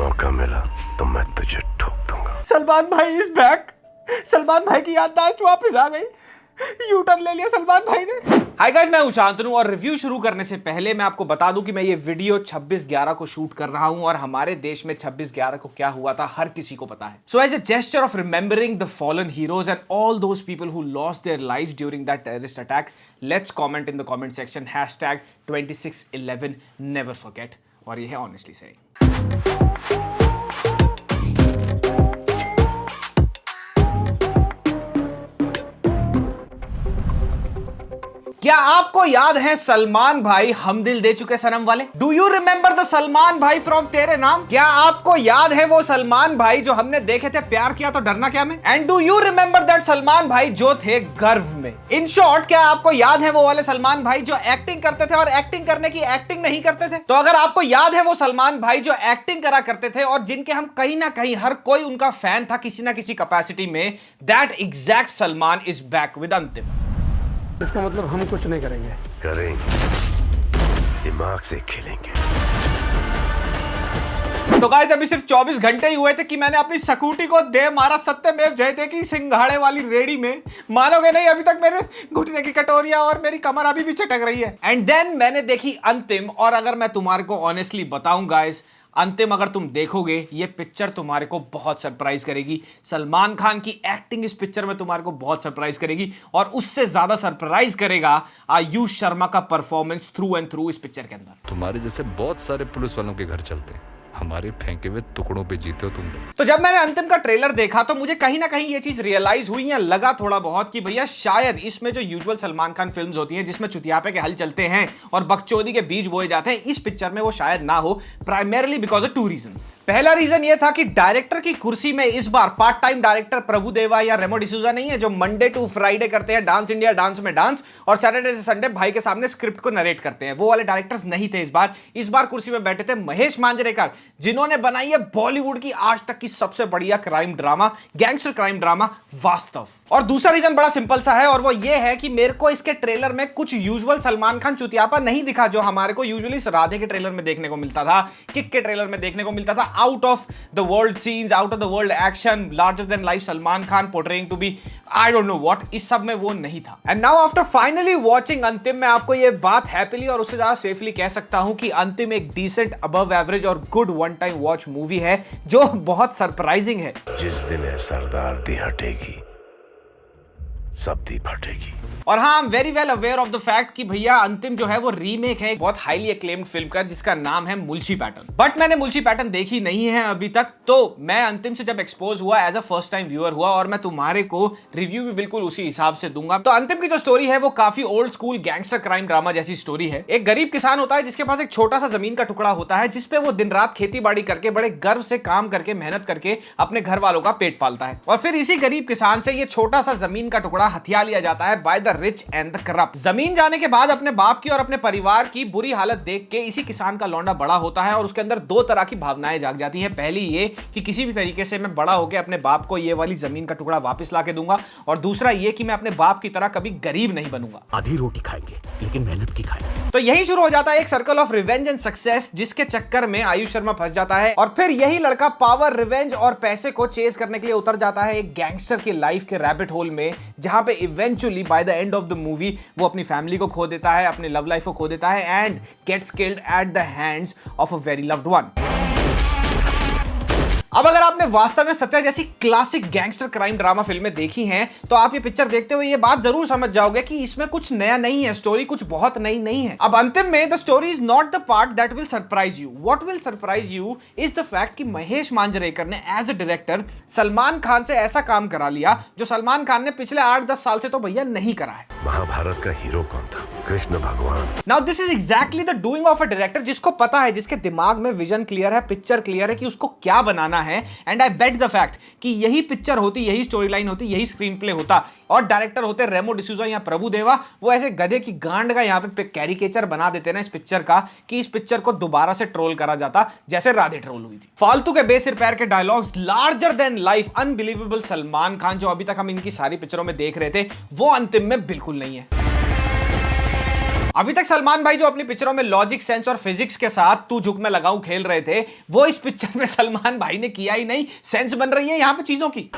मौका मिला तो मैं तुझे ठोक दूंगा। सलमान भाई इज बैक। सलमान भाई की याददाश्त वापस आ गई। यू टर्न ले लिया सलमान भाई ने। हाय गाइस, मैं हूं शांतनु और रिव्यू शुरू करने से पहले मैं आपको बता दूं कि मैं ये वीडियो 26/11 को शूट कर रहा हूं और हमारे देश में 26/11 को क्या हुआ था हर किसी को पता है। So as a gesture of remembering the fallen heroes and all those people who lost their lives during that terrorist attack, let's comment in the comment section #2611 never forget. और ये है ऑनेस्टली सेइंग। क्या आपको याद है सलमान भाई हम दिल दे चुके सनम वाले? Do you remember the Salman भाई फ्रॉम तेरे नाम? क्या आपको याद है वो सलमान भाई जो हमने देखे थे प्यार किया तो डरना क्या में? And do you remember that Salman भाई जो थे गर्व में? इन शॉर्ट, क्या आपको याद है वो वाले सलमान भाई जो एक्टिंग करते थे और एक्टिंग करने की एक्टिंग नहीं करते थे? तो अगर आपको याद है वो सलमान भाई जो एक्टिंग करा करते थे और जिनके हम कहीं ना कहीं हर कोई उनका फैन था किसी ना किसी कैपेसिटी में, that exact Salman is back with अंतिम। इसका मतलब हम कुछ नहीं करेंगे। करेंगे, दिमाग से खेलेंगे। तो गाइस, अभी सिर्फ 24 घंटे ही हुए थे कि मैंने अपनी स्कूटी को दे मारा सत्यमेव जयते की सिंघाड़े वाली रेडी में। मानोगे नहीं, अभी तक मेरे घुटने की कटोरियां और मेरी कमर अभी भी चटक रही है। एंड देन मैंने देखी अंतिम, और अगर मैं तुम्हारे को ऑनेस्टली बताऊं गाइस, अंतिम अगर तुम देखोगे ये पिक्चर तुम्हारे को बहुत सरप्राइज करेगी। सलमान खान की एक्टिंग इस पिक्चर में तुम्हारे को बहुत सरप्राइज करेगी और उससे ज्यादा सरप्राइज करेगा आयुष शर्मा का परफॉर्मेंस थ्रू एंड थ्रू इस पिक्चर के अंदर। तुम्हारे जैसे बहुत सारे पुलिस वालों के घर चलते हैं, हमारे फेंके हुए टुकड़ों पे जीते हो तुम लोग। तो जब मैंने अंतिम का ट्रेलर देखा तो मुझे कहीं ना कहीं ये चीज रियलाइज हुई या लगा थोड़ा बहुत कि भैया शायद इसमें जो यूजुअल सलमान खान फिल्म्स होती हैं जिसमें चुतियापे के हल चलते हैं और बकचोदी के बीज बोए जाते हैं, इस पिक्चर में वो शायद ना हो, प्राइमरली बिकॉज ऑफ 2 रीजंस। पहला रीजन ये था कि डायरेक्टर की कुर्सी में इस बार पार्ट टाइम डायरेक्टर प्रभुदेवा या रेमो डिसूजा नहीं है जो मंडे टू फ्राइडे करते हैं डांस इंडिया डांस में डांस और सैटरडे से संडे भाई के सामने स्क्रिप्ट को नरेट करते हैं। वो वाले डायरेक्टर्स नहीं थे इस बार कुर्सी में बैठे थे महेश मांजरेकर, जिन्होंने बनाई है बॉलीवुड की आज तक की सबसे बढ़िया crime drama, gangster crime drama वास्तव। और दूसरा रीजन बड़ा सिंपल सा है और वो ये है कि मेरे को इसके ट्रेलर में कुछ यूजुअल सलमान खान चुतियापा नहीं दिखा जो हमारे को यूजुअली राधे के ट्रेलर में देखने को मिलता था, किक के ट्रेलर में देखने को मिलता था। Out of the world scenes, out of the world action, larger than life Salman Khan portraying to be I don't know what, इस सब में वो नहीं था। And now after finally watching Antim, मैं आपको ये बात हैप्पीली और उससे ज्यादा सेफली कह सकता हूं कि अंतिम एक डिसेंट अबव एवरेज और good one time watch movie है जो बहुत सरप्राइजिंग है। जिस दिन है सरदार दी हटेगी, सब दी फटेगी। और हाँ, I am very well aware of the fact कि भैया अंतिम जो है वो रीमेक है बहुत हाईली एक्लेम्ड फिल्म का जिसका नाम है मुल्शी पैटर्न। बट मैंने मुल्शी पैटर्न देखी नहीं है अभी तक, तो मैं अंतिम से जब एक्सपोज हुआ as a first time viewer हुआ और मैं तुम्हारे को रिव्यू भी बिल्कुल उसी हिसाब से दूंगा। तो अंतिम की जो स्टोरी है वो काफी old school gangster crime drama जैसी स्टोरी है। एक गरीब किसान होता है जिसके पास एक छोटा सा जमीन का टुकड़ा होता है जिसपे वो दिन रात खेती बाड़ी करके बड़े गर्व से काम करके मेहनत करके अपने घर वालों का पेट पालता है। और फिर इसी गरीब किसान से ये छोटा सा जमीन का टुकड़ा हथिया लिया जाता है by the rich and the corrupt. जमीन जाने के बाद अपने बाप की और अपने परिवार की बुरी हालत देख के इसी किसान का लौंडा बड़ा होता है और उसके अंदर 2 तरह की भावनाएं जाग जाती हैं। पहली ये कि किसी भी तरीके से मैं बड़ा होकर अपने बाप को ये वाली जमीन का टुकड़ा वापस ला के दूंगा, और दूसरा ये कि मैं अपने बाप की तरह कभी गरीब नहीं बनूंगा। आधी रोटी खाएंगे लेकिन मेहनत की खाएंगे। तो यही शुरू हो जाता है एक circle of revenge and success जिसके चक्कर में आयुष शर्मा फंस जाता है और फिर यही लड़का पावर, रिवेंज और पैसे को चेज करने के लिए उतर जाता है एक गैंगस्टर की लाइफ के रैबिट होल में, जहां पे eventually by the end of the movie वो अपनी फैमिली को खो देता है, अपनी लव लाइफ को खो देता है and gets killed at the hands of a very loved one. अब अगर आपने वास्तव में सत्या जैसी क्लासिक गैंगस्टर क्राइम ड्रामा फिल्में देखी हैं तो आप ये पिक्चर देखते हुए ये बात जरूर समझ जाओगे कि इसमें कुछ नया नहीं है, स्टोरी कुछ बहुत नई नहीं है। अब अंतिम में the story is not the part that will surprise you. What will surprise you is the fact कि महेश मांजरेकर ने as a director Salman Khan से ऐसा काम करा लिया जो सलमान खान ने पिछले 8-10 साल से तो भैया नहीं करा है। महाभारत का हीरो कौन था? कृष्ण भगवान। Now this is exactly the doing of a director जिसको पता है, जिसके दिमाग में विजन क्लियर है, पिक्चर क्लियर है कि उसको क्या बनाना है। And I bet the fact कि यही पिक्चर होती, यही स्टोरी लाइन होती, यही स्क्रीन प्ले होता और डायरेक्टर होते रेमो डिसूजा या प्रभुदेवा, वो ऐसे गधे की गांड का यहाँ पे कैरिकेचर बना देते ना इस पिक्चर का कि इस पिक्चर को दोबारा से ट्रोल करा जाता जैसे राधे ट्रोल हुई थी। फालतू के बेसिर पैर के dialogues, larger than life unbelievable Salman Khan जो अभी तक हम इनकी सारी पिक्चरों में देख रहे थे वो अंतिम में बिल्कुल नहीं है। अभी तक सलमान भाई जो अपनी पिक्चरों में लॉजिक, सेंस और फिजिक्स के साथ तू झुक मैं लगाऊं खेल रहे थे, वो इस पिक्चर में सलमान भाई ने किया ही नहीं। सेंस बन रही है यहां पे चीजों की।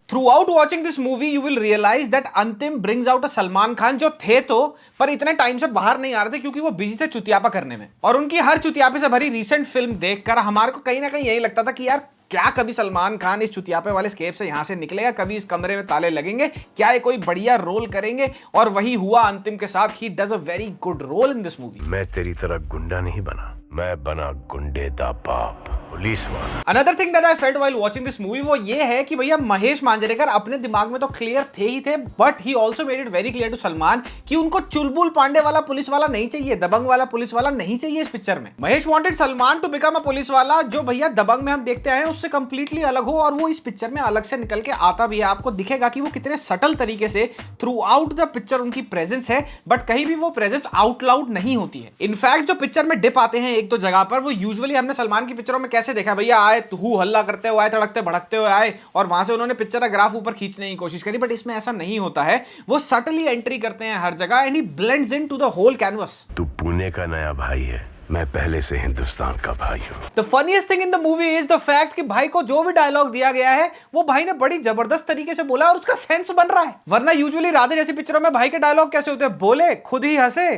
Throughout watching this movie, you will realize that अंतिम brings out a Salman Khan जो थे तो, पर इतने टाइम से बाहर नहीं आ रहे थे क्योंकि वो बिजी थे चुतियापा करने में। और उनकी हर चुतियापे से भरी रीसेंट फिल्म देखकर हमारे को कहीं ना कहीं यही लगता था कि यार क्या कभी सलमान खान इस चुतियापे वाले स्केप से यहां से निकलेगा, कभी इस कमरे में ताले लगेंगे, क्या ये कोई बढ़िया रोल करेंगे? और वही हुआ अंतिम के साथ। He does a very good role in this movie. मैं तेरी तरह गुंडा नहीं बना, मैं बना गुंडे दा बाप, पुलिस वाला। Another thing that I felt while watching this movie वो ये है कि भैया महेश मांजरेकर अपने दिमाग में तो क्लियर थे ही थे, but he also made it very clear to Salman कि उनको चुलबुल पांडे वाला पुलिस वाला नहीं चाहिए, दबंग वाला पुलिस वाला नहीं चाहिए इस पिक्चर में। Mahesh wanted Salman to become a police वाला जो भैया दबंग में हम देखते हैं उससे कंप्लीटली अलग हो, और वो इस पिक्चर में अलग से निकल के आता भी है। आपको दिखेगा कि वो कितने सटल तरीके से थ्रू आउट द पिक्चर उनकी प्रेजेंस है, बट कहीं भी वो प्रेजेंस आउट लाउड नहीं होती है। इनफैक्ट जो पिक्चर में डिप आते हैं एक दो जगह पर, वो यूजुअली हमने सलमान की पिक्चरों में कैसे देखा, भैया आए हू हल्ला करते हुए आए, तड़कते भड़कते हुए आए और वहां से उन्होंने पिक्चर का ग्राफ ऊपर खींचने की कोशिश करी, बट इसमें ऐसा नहीं होता है। वो सटली एंट्री करते हैं हर जगह and he blends into the whole canvas. तू पुणे का नया भाई है, मैं पहले से हिंदुस्तान का भाई हूँ। The funniest thing in the movie is the fact कि भाई को जो भी डायलॉग दिया गया है वो भाई ने बड़ी जबरदस्त तरीके से बोला और उसका सेंस बन रहा है। वरना यूजुअली राधे जैसी पिक्चरों में भाई के डायलॉग कैसे होते हैं, बोले खुद ही हंसे,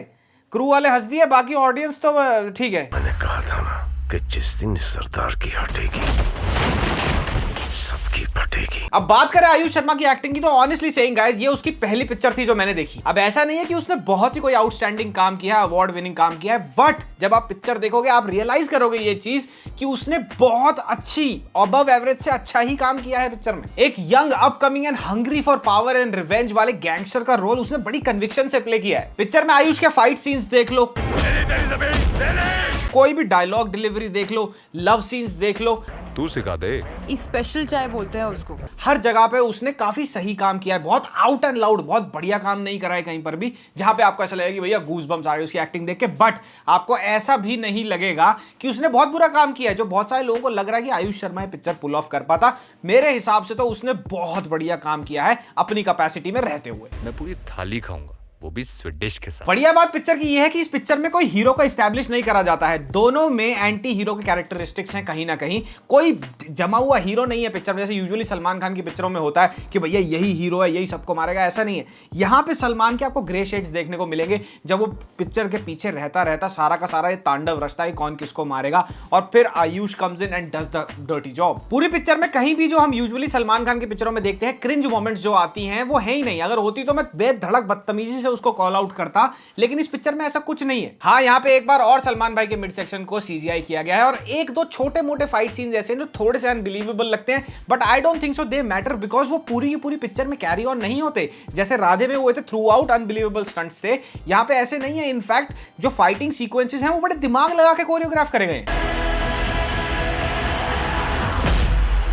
क्रू वाले हंस दिए, बाकी ऑडियंस तो ठीक है। मैंने कहा था ना कि जिस दिन सरदार की हटेगी सबकी फटेगी। अब बात करें आयुष शर्मा की एक्टिंग की, तो ऑनेस्टली सेइंग गाइस ये उसकी पहली पिक्चर थी जो मैंने देखी। अब ऐसा नहीं है कि उसने बहुत ही कोई आउटस्टैंडिंग काम किया, अवार्ड विनिंग काम किया है, बट जब आप पिक्चर देखोगे आप रियलाइज करोगे ये चीज कि उसने बहुत अच्छी अबव एवरेज से अच्छा ही काम किया है पिक्चर में। एक young upcoming and hungry for power and revenge वाले गैंगस्टर का रोल उसने बड़ी कन्विक्शन से प्ले किया है। पिक्चर में आयुष के फाइट सीन्स देख लो, कोई भी डायलॉग डिलीवरी देख लो, लव सीन्स देख लो, तू सिखा दे। स्पेशल चाय बोलते हैं उसको। हर जगह पे उसने काफी सही काम किया है। बहुत आउट एंड लाउड, बहुत बढ़िया काम नहीं करा है कहीं पर भी जहां पे आपको ऐसा लगेगा कि भैया गूज बम्स आ गए उसकी एक्टिंग देख के, बट आपको ऐसा भी नहीं लगेगा कि उसने बहुत बुरा काम किया है। जो बहुत सारे लोगों को लग रहा है कि आयुष शर्मा ये पिक्चर पुल ऑफ कर पाता, मेरे हिसाब से तो उसने बहुत बढ़िया काम किया है अपनी कैपेसिटी में रहते हुए। मैं पूरी थाली खाऊंगा, वो भी स्वीट डिश के साथ। बढ़िया बात पिक्चर की यह है कि इस पिक्चर में कोई हीरो का एस्टैब्लिश नहीं करा जाता है। दोनों में एंटी हीरो के कैरेक्टरिस्टिक्स हैं कहीं ना कहीं। कोई जमा हुआ हीरो नहीं है पिक्चर में, जैसे यूजुअली सलमान खान की पिक्चरों में होता है कि भैया यही हीरो है, यही सबको मारेगा। ऐसा नहीं है। यहां पे सलमान के आपको ग्रे शेड्स देखने को मिलेंगे जब वो पिक्चर के पीछे रहता सारा का सारा ये तांडव रचता है कौन किसको मारेगा, और फिर Ayush comes in and does the dirty job. पूरी पिक्चर में कहीं भी जो हम यूजुअली सलमान खान की पिक्चरों में देखते हैं क्रिंज मोमेंट्स जो आती हैं वो है ही नहीं। अगर होती तो मैं बेधड़क बदतमीजी से उसको कॉल आउट करता, लेकिन इस पिक्चर में ऐसा कुछ नहीं है। हाँ, यहाँ पे एक बार और सलमान भाई के मिड सेक्शन को सीजीआई किया गया है और एक दो छोटे मोटे फाइट सीन्स ऐसे हैं जो थोड़े से अनबिलीवेबल लगते हैं, but I don't think so they matter because वो पूरी की पूरी पिक्चर में कैरी ऑन नहीं होते। जैसे राधे में हुए थे थ्रू आउट अनबिलीवेबल स्टंट्स थे, यहाँ पे ऐसे नहीं है। इनफैक्ट जो फाइटिंग सीक्वेंसेस हैं वो बड़े दिमाग लगा के कोरियोग्राफ करे गए।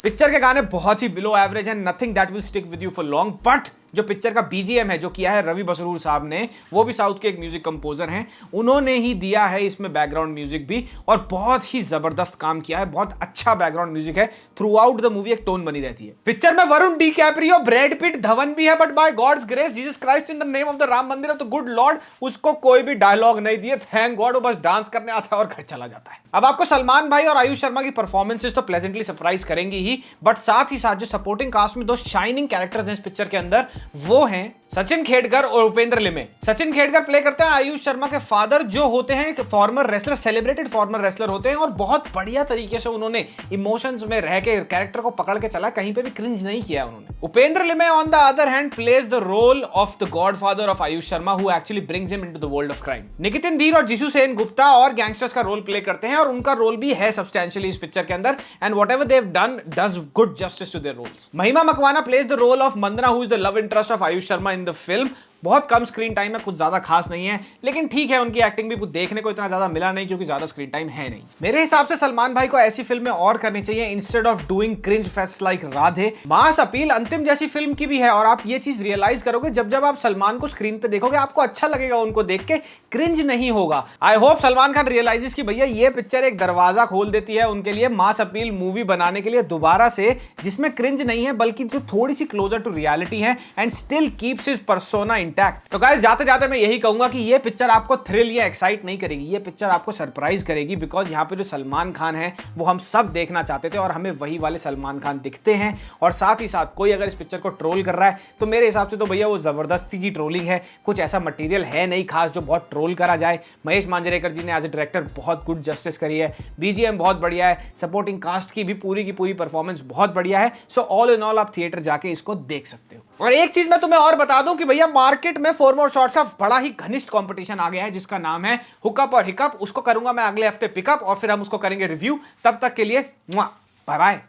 पिक्चर के गाने बहुत ही बिलो एवरेज हैं, nothing that will stick with you for long, but जो पिक्चर का बीजीएम है जो किया है रवि बसरूर साहब ने, वो भी साउथ के एक म्यूजिक कंपोजर हैं, उन्होंने ही दिया है इसमें बैकग्राउंड म्यूजिक भी, और बहुत ही जबरदस्त काम किया है। बहुत अच्छा बैकग्राउंड म्यूजिक है। थ्रू आउट द मूवी एक टोन बनी रहती है। पिक्चर में Varun DiCaprio, Brad Pitt, Dhawan भी है, but by God's grace Jesus Christ in the name of the Ram Mandir of the good Lord उसको कोई भी डायलॉग नहीं दिए, थैंक गॉड। वो बस डांस करने आता है और घर चला जाता है। अब आपको सलमान भाई और आयुष शर्मा की परफॉर्मेंसेस तो प्लेजेंटली सरप्राइज करेंगी ही, बट साथ ही साथ जो सपोर्टिंग कास्ट में दो शाइनिंग कैरेक्टर्स हैं इस पिक्चर के अंदर, वो हैं सचिन खेड़कर और उपेंद्र लिमे। सचिन खेड़कर प्ले करते हैं आयुष शर्मा के फादर, जो होते हैं एक farmer wrestler, celebrated farmer wrestler होते हैं, और बहुत बढ़िया तरीके से उन्होंने इमोशंस में रह के कैरेक्टर को पकड़ के चला, कहीं पे भी क्रिंज नहीं किया उन्होंने। Upendra Limaye on the other hand plays the role of the godfather of Aayush Sharma who actually brings him into the world of crime. Nikitin Dheer और जिशु सेन गुप्ता और गैंगस्टर्स का रोल प्ले करते हैं, और उनका रोल भी है सब्सटेंशियली इस पिक्चर के अंदर, and whatever they have done does good justice to their roles. Mahima Makwana plays the role of Mandana who is the love interest of Aayush Sharma in the film. बहुत कम स्क्रीन टाइम है, कुछ ज्यादा खास नहीं है, लेकिन ठीक है, उनकी एक्टिंग भी कुछ देखने को इतना ज्यादा मिला नहीं क्योंकि ज्यादा स्क्रीन टाइम है नहीं। मेरे हिसाब से सलमान भाई को ऐसी फिल्में और करनी चाहिए instead of doing cringe fest like Radhe. Mass appeal अंतिम जैसी फिल्म की भी है, और आप ये चीज रियलाइज करोगे जब जब आप सलमान को स्क्रीन पे देखोगे, आपको अच्छा लगेगा उनको देख के, क्रिंज नहीं होगा। I hope Salman Khan realises कि भैया ये पिक्चर एक दरवाजा खोल देती है उनके लिए मास अपील मूवी बनाने के लिए दोबारा से, जिसमें क्रिंज नहीं है बल्कि जो थोड़ी सी क्लोजर टू रियलिटी है and still keeps his persona intact. तो गाइस जाते जाते मैं यही कहूंगा कि ये पिक्चर आपको थ्रिल या एक्साइट नहीं करेगी, ये पिक्चर आपको सरप्राइज करेगी, बिकॉज यहाँ पे जो सलमान खान है वो हम सब देखना चाहते थे और हमें वही वाले सलमान खान दिखते हैं। और साथ ही साथ कोई अगर इस पिक्चर को ट्रोल कर रहा है तो मेरे हिसाब से तो भैया वो जबरदस्ती की ट्रोलिंग है, कुछ ऐसा मटेरियल है नहीं खास जो बहुत ट्रोल करा जाए। महेश मांजरेकर जी ने एज ए डायरेक्टर बहुत गुड जस्टिस करी है, बीजीएम बहुत बढ़िया है, सपोर्टिंग कास्ट की भी पूरी परफॉर्मेंस बहुत बढ़िया है। सो ऑल इन ऑल आप थिएटर जाके इसको देख सकते हो। और एक चीज मैं तुम्हें और बता दूं कि भैया मार्केट में 4 मोर शॉट्स का बड़ा ही घनिष्ठ कंपटीशन आ गया है जिसका नाम है हुकअप और हिकअप। उसको करूंगा मैं अगले हफ्ते पिकअप और फिर हम उसको करेंगे रिव्यू। तब तक के लिए बाय बाय।